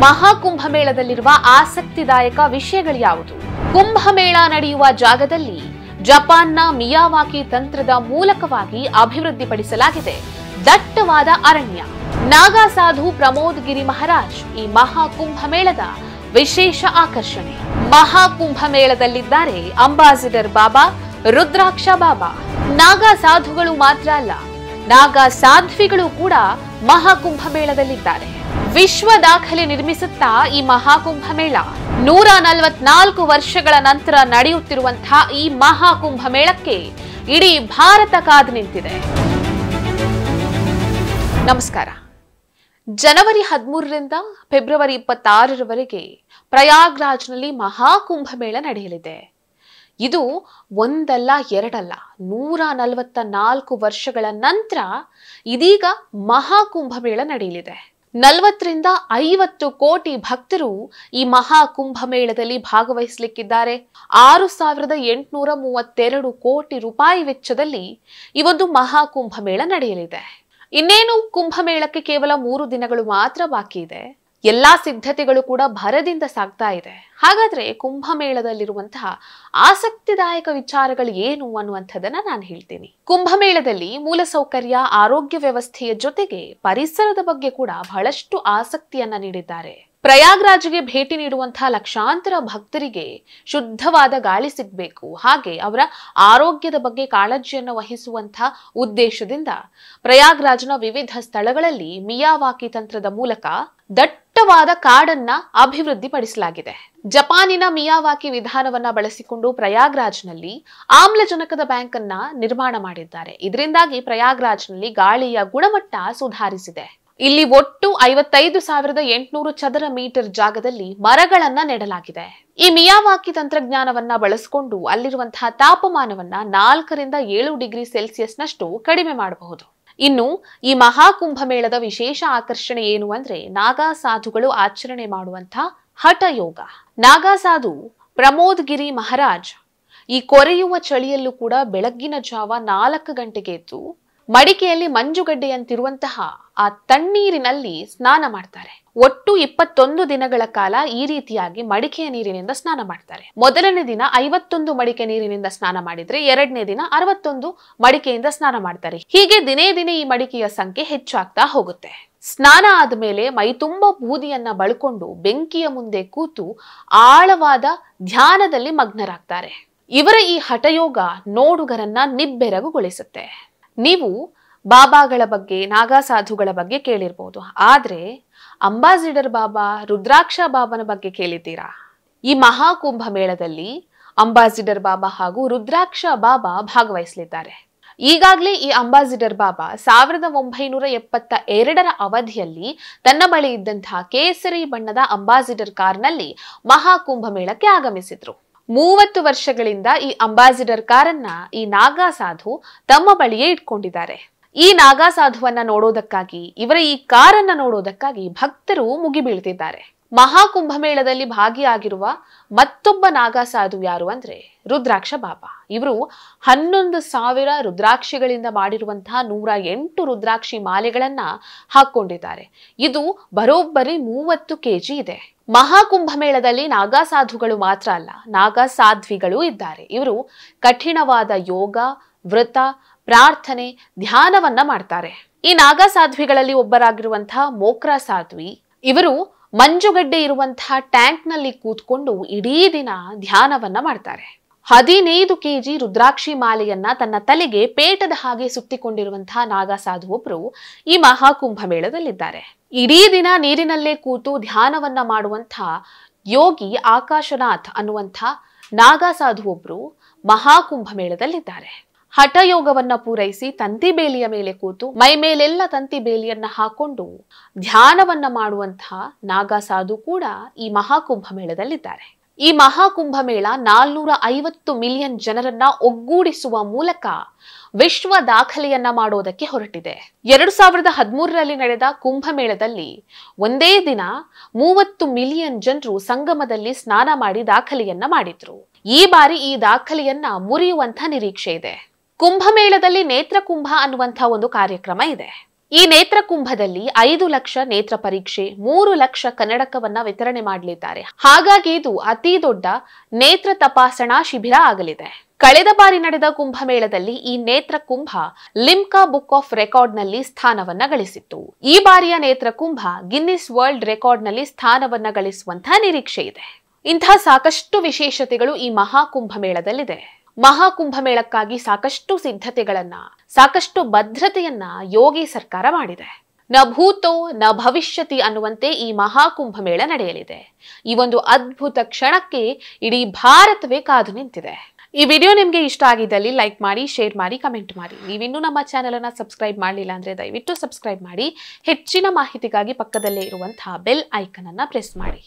ಮಹಾಕುಂಭಮೇಳದಲ್ಲಿರುವ ಆಸಕ್ತಿದಾಯಕ ವಿಷಯಗಳು ಯಾವುದು? ಕುಂಭಮೇಳ ನಡೆಯುವ ಜಾಗದಲ್ಲಿ ಜಪಾನ್ನ ಮಿಯಾವಾಕಿ ತಂತ್ರದ ಮೂಲಕವಾಗಿ ಅಭಿವೃದ್ಧಿಪಡಿಸಲಾಗಿದೆ ದಟ್ಟವಾದ ಅರಣ್ಯ. ನಾಗಾ ಸಾಧು ಪ್ರಮೋದ್ ಗಿರಿ ಮಹಾರಾಜ್ ಈ ಮಹಾಕುಂಭಮೇಳದ ವಿಶೇಷ ಆಕರ್ಷಣೆ. ಮಹಾಕುಂಭಮೇಳದಲ್ಲಿದ್ದಾರೆ ಅಂಬಾಸಿಡರ್ ಬಾಬಾ, ರುದ್ರಾಕ್ಷ ಬಾಬಾ. ನಾಗಾ ಸಾಧುಗಳು ಮಾತ್ರ ಅಲ್ಲ, ನಾಗಾ ಸಾಧ್ವಿಗಳು ಕೂಡ ಮಹಾಕುಂಭಮೇಳದಲ್ಲಿದ್ದಾರೆ. ವಿಶ್ವ ದಾಖಲೆ ನಿರ್ಮಿಸುತ್ತಾ ಈ ಮಹಾಕುಂಭಮೇಳ 144 ವರ್ಷಗಳ ನಂತರ ನಡೆಯುತ್ತಿರುವಂತಹ ಈ ಮಹಾಕುಂಭಮೇಳಕ್ಕೆ ಇಡೀ ಭಾರತ ಕಾದು ನಿಂತಿದೆ. ನಮಸ್ಕಾರ. ಜನವರಿ 13ರಿಂದ ಫೆಬ್ರವರಿ 26ರವರೆಗೆ ಪ್ರಯಾಗ್ರಾಜ್ನಲ್ಲಿ ಮಹಾಕುಂಭಮೇಳ ನಡೆಯಲಿದೆ. ಇದು ಒಂದಲ್ಲ ಎರಡಲ್ಲ 144 ವರ್ಷಗಳ ನಂತರ ಇದೀಗ ಮಹಾಕುಂಭಮೇಳ ನಡೆಯಲಿದೆ. 40ರಿಂದ 50 ಕೋಟಿ ಭಕ್ತರು ಈ ಮಹಾಕುಂಭಮೇಳದಲ್ಲಿ ಭಾಗವಹಿಸಲಿಕ್ಕಿದ್ದಾರೆ. 6832 ಕೋಟಿ ರೂಪಾಯಿ ವೆಚ್ಚದಲ್ಲಿ ಈ ಒಂದು ಮಹಾಕುಂಭಮೇಳ ನಡೆಯಲಿದೆ. ಇನ್ನೇನು ಕುಂಭಮೇಳಕ್ಕೆ ಕೇವಲ 3 ದಿನಗಳು ಮಾತ್ರ ಬಾಕಿ ಇದೆ. ಎಲ್ಲಾ ಸಿದ್ಧತೆಗಳು ಕೂಡ ಭರದಿಂದ ಸಾಗ್ತಾ ಇದೆ. ಹಾಗಾದ್ರೆ ಕುಂಭಮೇಳದಲ್ಲಿರುವಂತಹ ಆಸಕ್ತಿದಾಯಕ ವಿಚಾರಗಳು ಏನು ಅನ್ನುವಂಥದ್ದನ್ನ ನಾನು ಹೇಳ್ತೀನಿ. ಕುಂಭಮೇಳದಲ್ಲಿ ಮೂಲಸೌಕರ್ಯ, ಆರೋಗ್ಯ ವ್ಯವಸ್ಥೆಯ ಜೊತೆಗೆ ಪರಿಸರದ ಬಗ್ಗೆ ಕೂಡ ಬಹಳಷ್ಟು ಆಸಕ್ತಿಯನ್ನ ನೀಡಿದ್ದಾರೆ. ಪ್ರಯಾಗ್ರಾಜ್ಗೆ ಭೇಟಿ ನೀಡುವಂತಹ ಲಕ್ಷಾಂತರ ಭಕ್ತರಿಗೆ ಶುದ್ಧವಾದ ಗಾಳಿ ಸಿಗಬೇಕು, ಹಾಗೆ ಅವರ ಆರೋಗ್ಯದ ಬಗ್ಗೆ ಕಾಳಜಿಯನ್ನು ವಹಿಸುವಂತಹ ಉದ್ದೇಶದಿಂದ ಪ್ರಯಾಗ್ರಾಜ್ನ ವಿವಿಧ ಸ್ಥಳಗಳಲ್ಲಿ ಮಿಯಾವಾಕಿ ತಂತ್ರದ ಮೂಲಕ ದಟ್ಟವಾದ ಕಾಡನ್ನ ಅಭಿವೃದ್ಧಿಪಡಿಸಲಾಗಿದೆ. ಜಪಾನಿನ ಮಿಯಾವಾಕಿ ವಿಧಾನವನ್ನ ಬಳಸಿಕೊಂಡು ಪ್ರಯಾಗ್ರಾಜ್ನಲ್ಲಿ ಆಮ್ಲಜನಕದ ಬ್ಯಾಂಕ್ ಅನ್ನ ನಿರ್ಮಾಣ ಮಾಡಿದ್ದಾರೆ. ಇದರಿಂದಾಗಿ ಪ್ರಯಾಗ್ರಾಜ್ನಲ್ಲಿ ಗಾಳಿಯ ಗುಣಮಟ್ಟ ಸುಧಾರಿಸಿದೆ. ಇಲ್ಲಿ ಒಟ್ಟು 55,800 ಚದರ ಮೀಟರ್ ಜಾಗದಲ್ಲಿ ಮರಗಳನ್ನ ನೆಡಲಾಗಿದೆ. ಈ ಮಿಯಾವಾಕಿ ತಂತ್ರಜ್ಞಾನವನ್ನ ಬಳಸಿಕೊಂಡು ಅಲ್ಲಿರುವಂತಹ ತಾಪಮಾನವನ್ನ 4ರಿಂದ 7 ಡಿಗ್ರಿ ಸೆಲ್ಸಿಯಸ್ನಷ್ಟು ಕಡಿಮೆ ಮಾಡಬಹುದು. ಇನ್ನು ಈ ಮಹಾಕುಂಭಮೇಳದ ವಿಶೇಷ ಆಕರ್ಷಣೆ ಏನು ಅಂದ್ರೆ ನಾಗಾ ಸಾಧುಗಳು ಆಚರಣೆ ಮಾಡುವಂತಹ ಹಠಯೋಗ. ನಾಗಾ ಸಾಧು ಪ್ರಮೋದ್ ಗಿರಿ ಮಹಾರಾಜ್ ಈ ಕೊರೆಯುವ ಚಳಿಯಲ್ಲೂ ಕೂಡ ಬೆಳಗ್ಗಿನ ಜಾವ 4 ಗಂಟೆಗೆ ಎದ್ದು ಮಡಿಕೆಯಲ್ಲಿ ಮಂಜುಗಡ್ಡೆಯಂತಿರುವಂತಹ ಆ ತಣ್ಣೀರಿನಲ್ಲಿ ಸ್ನಾನ ಮಾಡ್ತಾರೆ. ಒಟ್ಟು 21 ದಿನಗಳ ಕಾಲ ಈ ರೀತಿಯಾಗಿ ಮಡಿಕೆಯ ನೀರಿನಿಂದ ಸ್ನಾನ ಮಾಡ್ತಾರೆ. ಮೊದಲನೇ ದಿನ 51 ಮಡಿಕೆ ನೀರಿನಿಂದ ಸ್ನಾನ ಮಾಡಿದ್ರೆ, ಎರಡನೇ ದಿನ 61 ಮಡಿಕೆಯಿಂದ ಸ್ನಾನ ಮಾಡ್ತಾರೆ. ಹೀಗೆ ದಿನೇ ದಿನೇ ಈ ಮಡಿಕೆಯ ಸಂಖ್ಯೆ ಹೆಚ್ಚಾಗ್ತಾ ಹೋಗುತ್ತೆ. ಸ್ನಾನ ಆದ್ಮೇಲೆ ಮೈತುಂಬ ಬೂದಿಯನ್ನ ಬಳ್ಕೊಂಡು ಬೆಂಕಿಯ ಮುಂದೆ ಕೂತು ಆಳವಾದ ಧ್ಯಾನದಲ್ಲಿ ಮಗ್ನರಾಗ್ತಾರೆ. ಇವರ ಈ ಹಠಯೋಗ ನೋಡುಗರನ್ನ ನಿಬ್ಬೆರಗುಗೊಳಿಸುತ್ತೆ. ನೀವು ಬಾಬಾಗಳ ಬಗ್ಗೆ, ನಾಗಾ ಸಾಧುಗಳ ಬಗ್ಗೆ ಕೇಳಿರ್ಬೋದು, ಆದ್ರೆ ಅಂಬಾಸಿಡರ್ ಬಾಬಾ, ರುದ್ರಾಕ್ಷ ಬಾಬನ ಬಗ್ಗೆ ಕೇಳಿದ್ದೀರಾ? ಈ ಮಹಾಕುಂಭಮೇಳದಲ್ಲಿ ಅಂಬಾಸಿಡರ್ ಬಾಬಾ ಹಾಗೂ ರುದ್ರಾಕ್ಷ ಬಾಬಾ ಭಾಗವಹಿಸಲಿದ್ದಾರೆ. ಈಗಾಗಲೇ ಈ ಅಂಬಾಸಿಡರ್ ಬಾಬಾ 1972ರ ಅವಧಿಯಲ್ಲಿ ತನ್ನ ಬಳಿ ಇದ್ದಂತಹ ಕೇಸರಿ ಬಣ್ಣದ ಅಂಬಾಸಿಡರ್ ಕಾರ್ನಲ್ಲಿ ಮಹಾಕುಂಭಮೇಳಕ್ಕೆ ಆಗಮಿಸಿದ್ರು. 30 ವರ್ಷಗಳಿಂದ ಈ ಅಂಬಾಸಿಡರ್ ಕಾರನ್ನ ಈ ನಾಗಾ ಸಾಧು ತಮ್ಮ ಬಳಿಯೇ ಇಟ್ಕೊಂಡಿದ್ದಾರೆ. ಈ ನಾಗಾ ಸಾಧುವನ್ನ ನೋಡೋದಕ್ಕಾಗಿ, ಇವರ ಈ ಕಾರನ್ನ ನೋಡೋದಕ್ಕಾಗಿ ಭಕ್ತರು ಮುಗಿಬೀಳ್ತಿದ್ದಾರೆ. ಮಹಾಕುಂಭಮೇಳದಲ್ಲಿ ಭಾಗಿಯಾಗಿರುವ ಮತ್ತೊಬ್ಬ ನಾಗಾ ಸಾಧು ಯಾರು ಅಂದ್ರೆ ರುದ್ರಾಕ್ಷ ಬಾಬಾ. ಇವರು 11,000 ರುದ್ರಾಕ್ಷಿಗಳಿಂದ ಮಾಡಿರುವಂತಹ 108 ರುದ್ರಾಕ್ಷಿ ಮಾಲೆಗಳನ್ನ ಹಾಕೊಂಡಿದ್ದಾರೆ. ಇದು ಬರೋಬ್ಬರಿ 30 ಕೆಜಿ ಇದೆ. ಮಹಾಕುಂಭಮೇಳದಲ್ಲಿ ನಾಗಾ ಸಾಧುಗಳು ಮಾತ್ರ ಅಲ್ಲ, ನಾಗಾ ಸಾಧ್ವಿಗಳು ಇದ್ದಾರೆ. ಇವರು ಕಠಿಣವಾದ ಯೋಗ, ವ್ರತ, ಪ್ರಾರ್ಥನೆ, ಧ್ಯಾನವನ್ನ ಮಾಡ್ತಾರೆ. ಈ ನಾಗಾ ಸಾಧ್ವಿಗಳಲ್ಲಿ ಒಬ್ಬರಾಗಿರುವಂತಹ ಮೋಕ್ರಾ ಸಾಧ್ವಿ, ಇವರು ಮಂಜುಗಡ್ಡೆ ಇರುವಂತಹ ಟ್ಯಾಂಕ್ ನಲ್ಲಿ ಕೂತ್ಕೊಂಡು ಇಡೀ ದಿನ ಧ್ಯಾನವನ್ನ ಮಾಡ್ತಾರೆ. 15 ಕೆಜಿ ರುದ್ರಾಕ್ಷಿ ಮಾಲೆಯನ್ನ ತನ್ನ ತಲೆಗೆ ಪೇಟದ ಹಾಗೆ ಸುತ್ತಿಕೊಂಡಿರುವಂತಹ ನಾಗಾ ಸಾಧು ಒಬ್ರು ಈ ಮಹಾಕುಂಭಮೇಳದಲ್ಲಿದ್ದಾರೆ. ಇಡೀ ದಿನ ನೀರಿನಲ್ಲೇ ಕೂತು ಧ್ಯಾನವನ್ನ ಮಾಡುವಂತಹ ಯೋಗಿ ಆಕಾಶನಾಥ್ ಅನ್ನುವಂಥ ನಾಗಾ ಸಾಧು ಒಬ್ರು ಮಹಾಕುಂಭಮೇಳದಲ್ಲಿದ್ದಾರೆ. ಹಠಯೋಗವನ್ನ ಪೂರೈಸಿ ತಂತಿ ಬೇಲಿಯ ಮೇಲೆ ಕೂತು ಮೈ ಮೇಲೆಲ್ಲ ತಂತಿ ಬೇಲಿಯನ್ನ ಹಾಕೊಂಡು ಧ್ಯಾನವನ್ನ ಮಾಡುವಂತಹ ನಾಗಾ ಸಾಧು ಕೂಡ ಈ ಮಹಾಕುಂಭಮೇಳದಲ್ಲಿದ್ದಾರೆ. ಈ ಮಹಾಕುಂಭಮೇಳ 450 ಮಿಲಿಯನ್ ಜನರನ್ನ ಒಗ್ಗೂಡಿಸುವ ಮೂಲಕ ವಿಶ್ವ ದಾಖಲೆಯನ್ನ ಮಾಡೋದಕ್ಕೆ ಹೊರಟಿದೆ. 2013ರಲ್ಲಿ ನಡೆದ ಕುಂಭಮೇಳದಲ್ಲಿ ಒಂದೇ ದಿನ 30 ಮಿಲಿಯನ್ ಜನರು ಸಂಗಮದಲ್ಲಿ ಸ್ನಾನ ಮಾಡಿ ದಾಖಲೆಯನ್ನ ಮಾಡಿದ್ರು. ಈ ಬಾರಿ ಈ ದಾಖಲೆಯನ್ನ ಮುರಿಯುವಂತ ನಿರೀಕ್ಷೆ ಇದೆ. ಕುಂಭಮೇಳದಲ್ಲಿ ನೇತ್ರಕುಂಭ ಅನ್ನುವಂಥ ಒಂದು ಕಾರ್ಯಕ್ರಮ ಇದೆ. ಈ ನೇತ್ರಕುಂಭದಲ್ಲಿ 5 ಲಕ್ಷ ನೇತ್ರ ಪರೀಕ್ಷೆ, 3 ಲಕ್ಷ ಕನ್ನಡಕವನ್ನ ವಿತರಣೆ ಮಾಡಲಿದ್ದಾರೆ. ಹಾಗಾಗಿ ಇದು ಅತಿ ದೊಡ್ಡ ನೇತ್ರ ತಪಾಸಣಾ ಶಿಬಿರ ಆಗಲಿದೆ. ಕಳೆದ ಬಾರಿ ನಡೆದ ಕುಂಭಮೇಳದಲ್ಲಿ ಈ ನೇತ್ರಕುಂಭ ಲಿಮ್ಕಾ ಬುಕ್ ಆಫ್ ರೆಕಾರ್ಡ್ನಲ್ಲಿ ಸ್ಥಾನವನ್ನ ಗಳಿಸಿತ್ತು. ಈ ಬಾರಿಯ ನೇತ್ರಕುಂಭ ಗಿನ್ನಿಸ್ ವರ್ಲ್ಡ್ ರೆಕಾರ್ಡ್ನಲ್ಲಿ ಸ್ಥಾನವನ್ನ ಗಳಿಸುವಂತಹ ನಿರೀಕ್ಷೆ ಇದೆ. ಇಂತಹ ಸಾಕಷ್ಟು ವಿಶೇಷತೆಗಳು ಈ ಮಹಾಕುಂಭಮೇಳದಲ್ಲಿದೆ. ಮಹಾಕುಂಭಮೇಳಕ್ಕಾಗಿ ಸಾಕಷ್ಟು ಸಿದ್ಧತೆಗಳನ್ನ, ಸಾಕಷ್ಟು ಭದ್ರತೆಯನ್ನ ಯೋಗಿ ಸರ್ಕಾರ ಮಾಡಿದೆ. ನ ಭೂತೋ ನ ಭವಿಷ್ಯತಿ ಅನ್ನುವಂತೆ ಈ ಮಹಾಕುಂಭಮೇಳ ನಡೆಯಲಿದೆ. ಈ ಒಂದು ಅದ್ಭುತ ಕ್ಷಣಕ್ಕೆ ಇಡೀ ಭಾರತವೇ ಕಾದು ನಿಂತಿದೆ. ಈ ವಿಡಿಯೋ ನಿಮಗೆ ಇಷ್ಟ ಆಗಿದ್ದಲ್ಲಿ ಲೈಕ್ ಮಾಡಿ, ಶೇರ್ ಮಾಡಿ, ಕಮೆಂಟ್ ಮಾಡಿ. ನೀವಿನ್ನೂ ನಮ್ಮ ಚಾನೆಲ್ ಅನ್ನ ಸಬ್ಸ್ಕ್ರೈಬ್ ಮಾಡಲಿಲ್ಲ ಅಂದ್ರೆ ದಯವಿಟ್ಟು ಸಬ್ಸ್ಕ್ರೈಬ್ ಮಾಡಿ. ಹೆಚ್ಚಿನ ಮಾಹಿತಿಗಾಗಿ ಪಕ್ಕದಲ್ಲೇ ಇರುವಂತಹ ಬೆಲ್ ಐಕನ್ ಅನ್ನ ಪ್ರೆಸ್ ಮಾಡಿ.